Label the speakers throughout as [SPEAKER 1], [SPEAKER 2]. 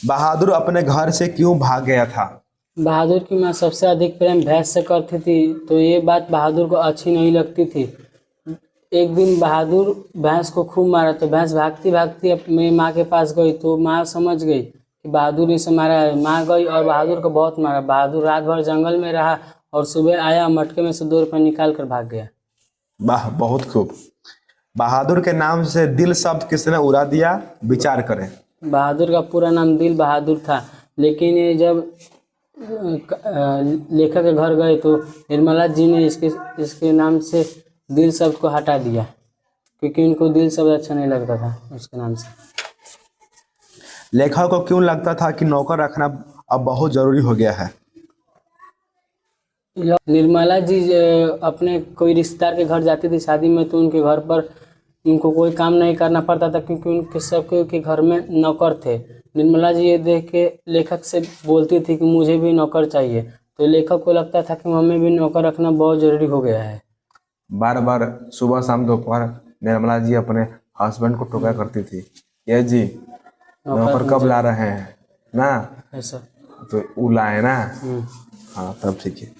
[SPEAKER 1] बहादुर अपने घर से क्यों भाग गया था?
[SPEAKER 2] बहादुर की माँ सबसे अधिक प्रेम भैंस से करती थी, तो ये बात बहादुर को अच्छी नहीं लगती थी। एक दिन बहादुर भैंस को खूब मारा, तो भैंस भागती भागती अपनी माँ के पास गई, तो माँ समझ गई कि बहादुर ने इसे मारा है। माँ गई और बहादुर को बहुत मारा। बहादुर रात भर जंगल में रहा और सुबह आया, मटके में से 2 रुपये निकाल कर भाग गया।
[SPEAKER 1] वाह, बहुत खूब। बहादुर के नाम से दिल शब्द किसने उड़ा दिया? विचार करें।
[SPEAKER 2] बहादुर का पूरा नाम दिल बहादुर था, लेकिन ये जब लेखक के घर गए तो निर्मला जी ने इसके नाम से दिल शब्द को हटा दिया, क्योंकि उनको दिल शब्द अच्छा नहीं लगता था उसके नाम से।
[SPEAKER 1] लेखक को क्यों लगता था कि नौकर रखना अब बहुत जरूरी हो गया है?
[SPEAKER 2] निर्मला जी अपने कोई रिश्तेदार के घर जाती थी शादी में, तो उनके घर पर उनको कोई काम नहीं करना पड़ता था, क्योंकि उनके सबके घर में नौकर थे। निर्मला जी ये देख के लेखक से बोलती थी कि मुझे भी नौकर चाहिए, तो लेखक को लगता था कि हमें भी नौकर रखना बहुत जरूरी हो गया है।
[SPEAKER 1] बार बार सुबह शाम दोपहर निर्मला जी अपने हस्बैंड को टोका करती थी, ये जी नौकर कब ला रहे हैं ना,
[SPEAKER 2] ऐसा
[SPEAKER 1] तो वो लाए ना। हाँ, तब ठीक है।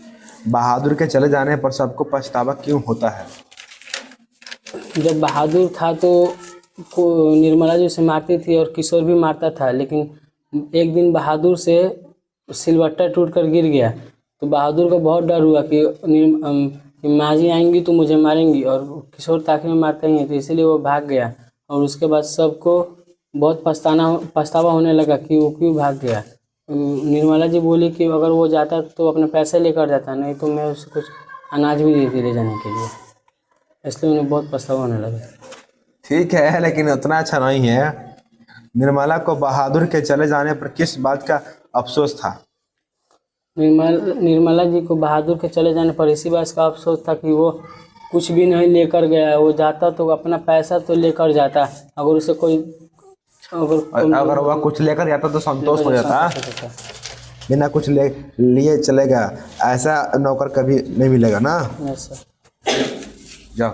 [SPEAKER 1] बहादुर के चले जाने पर सबको पछतावा क्यों होता है?
[SPEAKER 2] जब बहादुर था तो निर्मला जी उसे मारती थी और किशोर भी मारता था, लेकिन एक दिन बहादुर से सिलवट्टा टूट कर गिर गया, तो बहादुर को बहुत डर हुआ कि माँ जी आएंगी तो मुझे मारेंगी, और किशोर ताकि में मारते ही हैं, तो इसीलिए वो भाग गया। और उसके बाद सबको बहुत पछतावा होने लगा कि वो क्यों भाग गया। निर्मला जी बोली कि अगर वो जाता तो अपने पैसे लेकर जाता, नहीं तो मैं उसे कुछ अनाज भी देती ले जाने के लिए, इसलिए उन्हें बहुत पछतावा होने लगा।
[SPEAKER 1] ठीक है, लेकिन उतना अच्छा नहीं है। निर्मला को बहादुर के चले जाने पर किस बात का अफसोस था?
[SPEAKER 2] निर्मला जी को बहादुर के चले जाने पर इसी बात का अफसोस था कि वो कुछ भी नहीं लेकर गया। वो जाता तो अपना पैसा तो लेकर जाता, अगर उसे कोई
[SPEAKER 1] अगर वह कुछ लेकर जाता तो संतोष हो जाता। बिना कुछ लिए चलेगा, ऐसा नौकर कभी नहीं मिलेगा ना।
[SPEAKER 2] ऐसा
[SPEAKER 1] जाओ।